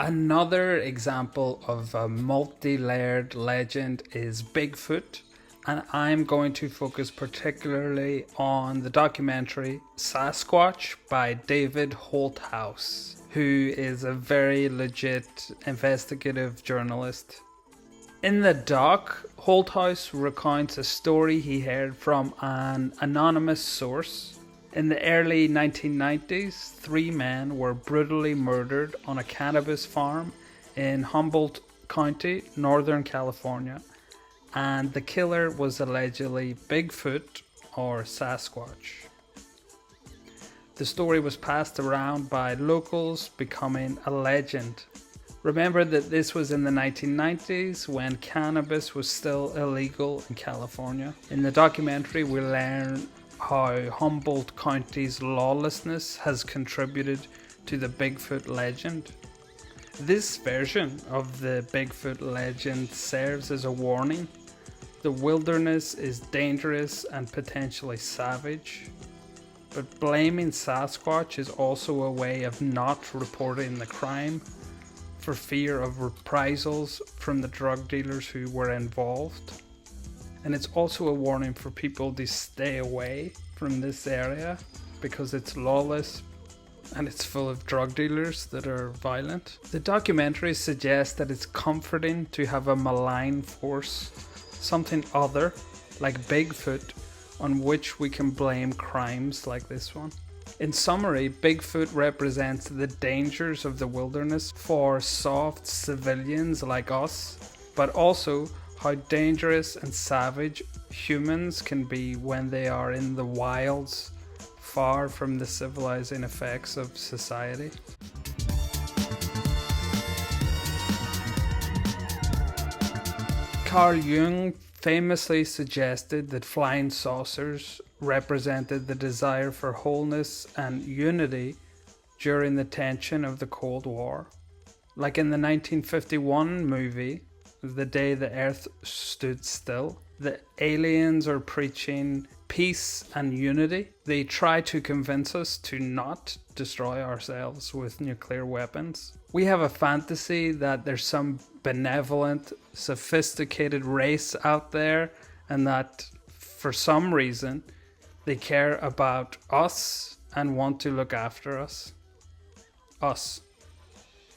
Another example of a multi-layered legend is Bigfoot, and I'm going to focus particularly on the documentary Sasquatch by David Holthouse, who is a very legit investigative journalist. In the doc, Holthouse recounts a story he heard from an anonymous source. In the early 1990s, 3 men were brutally murdered on a cannabis farm in Humboldt County, Northern California, and the killer was allegedly Bigfoot or Sasquatch. The story was passed around by locals, becoming a legend. Remember that this was in the 1990s when cannabis was still illegal in California. In the documentary, we learn how Humboldt County's lawlessness has contributed to the Bigfoot legend. This version of the Bigfoot legend serves as a warning. The wilderness is dangerous and potentially savage, but blaming Sasquatch is also a way of not reporting the crime for fear of reprisals from the drug dealers who were involved. And it's also a warning for people to stay away from this area because it's lawless and it's full of drug dealers that are violent. The documentary suggests that it's comforting to have a malign force, something other, like Bigfoot, on which we can blame crimes like this one. In summary, Bigfoot represents the dangers of the wilderness for soft civilians like us, but also how dangerous and savage humans can be when they are in the wilds, far from the civilizing effects of society. Carl Jung famously suggested that flying saucers represented the desire for wholeness and unity during the tension of the Cold War. Like in the 1951 movie, The Day the Earth Stood Still, the aliens are preaching peace and unity. They try to convince us to not destroy ourselves with nuclear weapons. We have a fantasy that there's some benevolent, sophisticated race out there, and that for some reason they care about us and want to look after us. Us.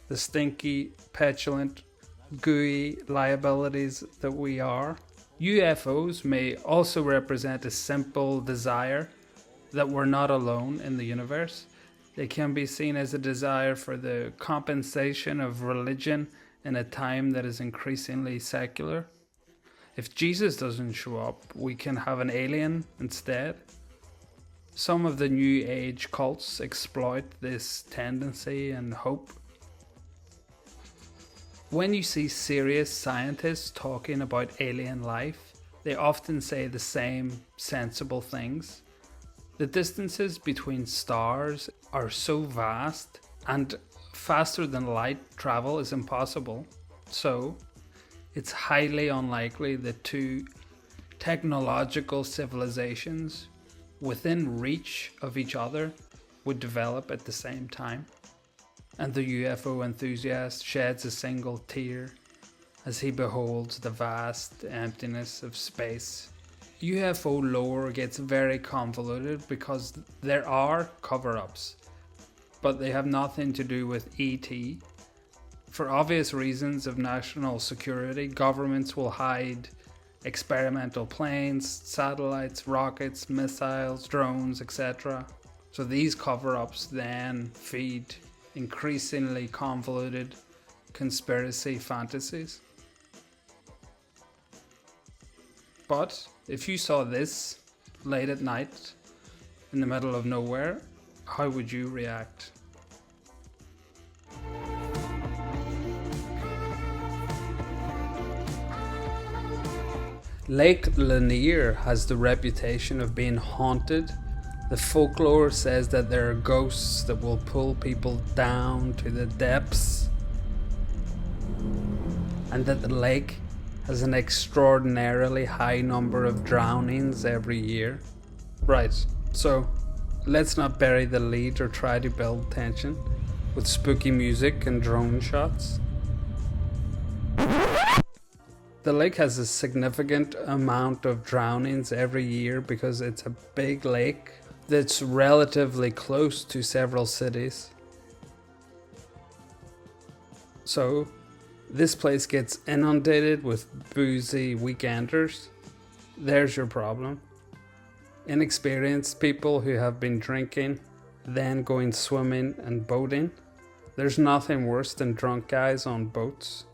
The stinky, petulant, gooey liabilities that we are. UFOs may also represent a simple desire that we're not alone in the universe. They can be seen as a desire for the compensation of religion in a time that is increasingly secular. If Jesus doesn't show up, we can have an alien instead. Some of the New Age cults exploit this tendency and hope. When you see serious scientists talking about alien life, they often say the same sensible things. The distances between stars are so vast, and faster than light travel is impossible. So, it's highly unlikely that 2 technological civilizations within reach of each other would develop at the same time. And the UFO enthusiast sheds a single tear as he beholds the vast emptiness of space. UFO lore gets very convoluted because there are cover-ups, but they have nothing to do with ET. For obvious reasons of national security, governments will hide experimental planes, satellites, rockets, missiles, drones, etc. So these cover-ups then feed increasingly convoluted conspiracy fantasies. But if you saw this late at night in the middle of nowhere, how would you react? Lake Lanier has the reputation of being haunted. The folklore says that there are ghosts that will pull people down to the depths, and that the lake has an extraordinarily high number of drownings every year. Right, so let's not bury the lead or try to build tension. with spooky music and drone shots. The lake has a significant amount of drownings every year because it's a big lake that's relatively close to several cities. So this place gets inundated with boozy weekenders. There's your problem. Inexperienced people who have been drinking, then going swimming and boating. There's nothing worse than drunk guys on boats.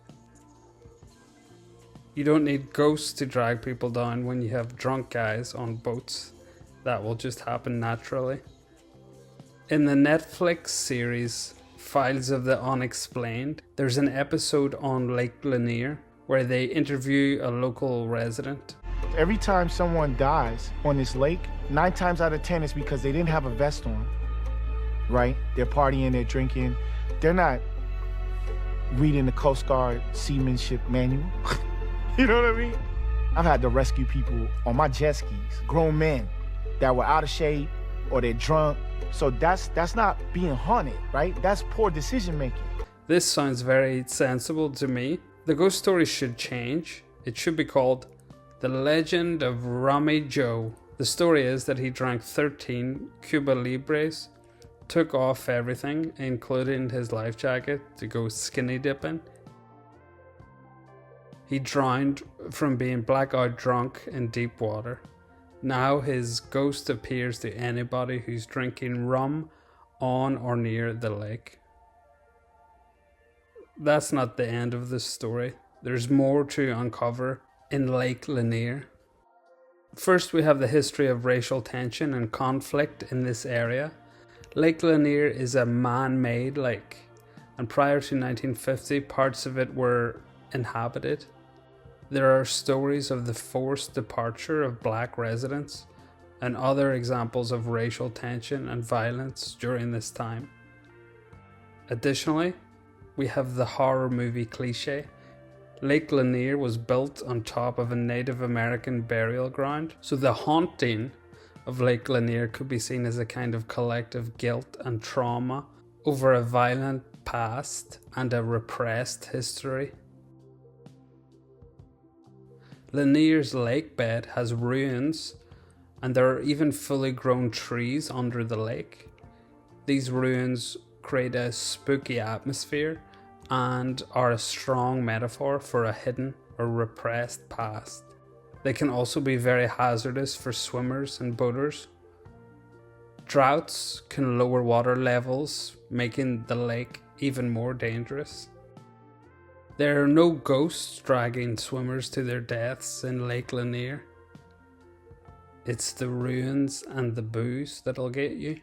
You don't need ghosts to drag people down when you have drunk guys on boats. That will just happen naturally. In the Netflix series Files of the Unexplained, there's an episode on Lake Lanier where they interview a local resident. Every time someone dies on this lake, 9 times out of 10 is because they didn't have a vest on, right? They're partying, they're drinking. They're not reading the Coast Guard seamanship manual. You know what I mean? I've had to rescue people on my jet skis, grown men that were out of shape or they're drunk. So that's not being haunted, right? That's poor decision making. This sounds very sensible to me. The ghost story should change. It should be called The Legend of Rummy Joe. The story is that he drank 13 Cuba Libres, took off everything, including his life jacket, to go skinny dipping. He drowned from being blackout drunk in deep water. Now his ghost appears to anybody who's drinking rum on or near the lake. That's not the end of the story. There's more to uncover in Lake Lanier. First, we have the history of racial tension and conflict in this area. Lake Lanier is a man-made lake, and prior to 1950, parts of it were inhabited. There are stories of the forced departure of black residents and other examples of racial tension and violence during this time. Additionally, we have the horror movie cliche. Lake Lanier was built on top of a Native American burial ground, so the haunting of Lake Lanier could be seen as a kind of collective guilt and trauma over a violent past and a repressed history. Lanier's lake bed has ruins, and there are even fully grown trees under the lake. These ruins create a spooky atmosphere and are a strong metaphor for a hidden or repressed past. They can also be very hazardous for swimmers and boaters. Droughts can lower water levels, making the lake even more dangerous. There are no ghosts dragging swimmers to their deaths in Lake Lanier. It's the ruins and the booze that'll get you.